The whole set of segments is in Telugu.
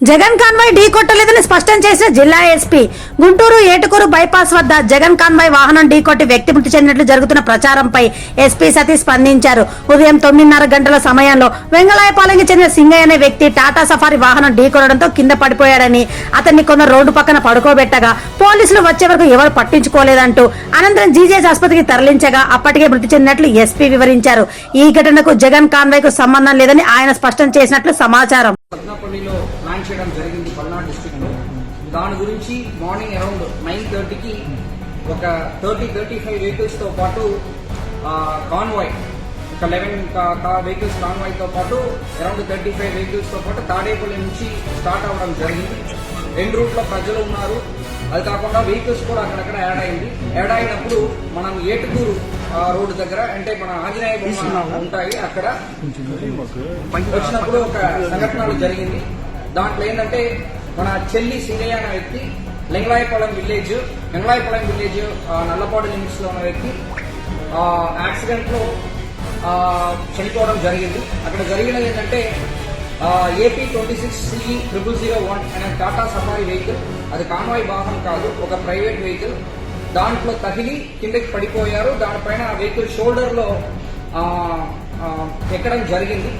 జగన్ కాన్వాయ్ ఢీ కొట్టలేదని స్పష్టం చేసిన జిల్లా ఎస్పీ. గుంటూరు ఏటుకూరు బైపాస్ వద్ద జగన్ కాన్వాయ్ వాహనం ఢీకొట్టి వ్యక్తి మృతి చెందినట్లు జరుగుతున్న ప్రచారంపై ఎస్పీ సతీష్ స్పందించారు. ఉదయం 9:30 గంటల సమయంలో వెంగళాయపాలెంకి చెందిన సింగయ్య అనే వ్యక్తి టాటా సఫారీ వాహనం ఢీకొనడంతో కింద పడిపోయాడని, అతన్ని కొందరు రోడ్డు పక్కన పడుకోబెట్టగా పోలీసులు వచ్చే వరకు ఎవరు పట్టించుకోలేదంటూ అనంతరం జీజీహెచ్ ఆసుపత్రికి తరలించగా అప్పటికే మృతి చెందినట్లు ఎస్పీ వివరించారు. ఈ ఘటనకు జగన్ కాన్వాయ్ కు సంబంధం లేదని ఆయన స్పష్టం చేసినట్లు సమాచారం. పద్నాపల్లిలో ప్లాన్ చేయడం జరిగింది పల్నాడు డిస్ట్రిక్ట్ లో. దాని గురించి మార్నింగ్ అరౌండ్ 9:30కి ఒక 30-35 వెహికల్స్ తో పాటు కాన్వాయ్, ఒక 11 వెహికల్స్ కాన్వాయ్ తో పాటు అరౌండ్ 35 వెహికల్స్ తో పాటు తాడేపల్లి నుంచి స్టార్ట్ అవ్వడం జరిగింది. 2 రూట్లో ప్రజలు ఉన్నారు. అది కాకుండా వెహికల్స్ కూడా అక్కడక్కడ యాడ్ అయినప్పుడు మనం ఏటుకూరు రోడ్డు దగ్గర, అంటే మన ఆంజనేయ బొమ్మ ఉంటాయి, అక్కడ వచ్చినప్పుడు ఒక సంఘటన జరిగింది. దాంట్లో ఏంటంటే మన చెల్లి సింగయ్య అనే వ్యక్తి వెంగళాయపాలెం విలేజ్ నల్లపాడు లిమిట్స్ లో ఉన్న వ్యక్తి యాక్సిడెంట్ లో చనిపోవడం జరిగింది. అక్కడ జరిగినది ఏంటంటే AP 26CE0001 అనే టాటా సఫారీ వెహికల్, అది కాన్వాయ్ వాహనం కాదు, ఒక ప్రైవేట్ వెహికల్. దాంట్లో తగిలి కిందకి పడిపోయారు. దానిపైన ఆ వెహికల్ షోల్డర్ లో ఎక్కడం జరిగింది.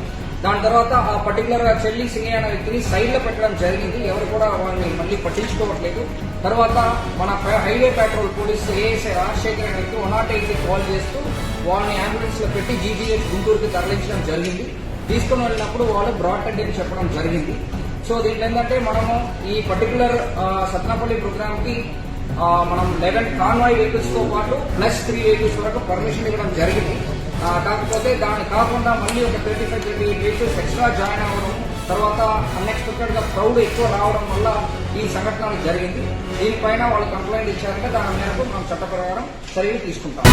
దాని తర్వాత ఆ పర్టికులర్ గా చెల్లి సింగయ్య అనే వ్యక్తిని సైడ్ లో పెట్టడం జరిగింది. ఎవరు కూడా వాళ్ళని మళ్ళీ పట్టించుకోవట్లేదు. తర్వాత మన highway petrol police ASI Rajasekhar అనే వ్యక్తి 108కి కాల్ చేస్తూ వాళ్ళని అంబులెన్స్ లో పెట్టి జీజీహెచ్ గుంటూరుకి తరలించడం జరిగింది. తీసుకుని వెళ్ళినప్పుడు వాళ్ళు బ్రాడ్ డెడ్ అని చెప్పడం జరిగింది. సో దీంట్లో ఏంటంటే మనము ఈ పర్టికులర్ సత్నాపల్లి ప్రోగ్రామ్ కి మనం 11 కాన్వాయ్ వెహికల్స్ తో పాటు ప్లస్ 3 వెహికల్స్ వరకు పర్మిషన్ ఇవ్వడం జరిగింది. కాకపోతే దాన్ని కాకుండా మళ్ళీ ఒక 35-38 వెహికల్స్ ఎక్స్ట్రా జాయిన్ అవ్వడం, తర్వాత అన్ఎక్స్పెక్టెడ్ గా క్రౌడ్ ఎక్కువ రావడం వల్ల ఈ సంఘటన జరిగింది. దీనిపైన వాళ్ళు కంప్లైంట్ ఇచ్చారంటే దాని మేరకు మనం చట్ట ప్రకారం చర్యలు తీసుకుంటాం.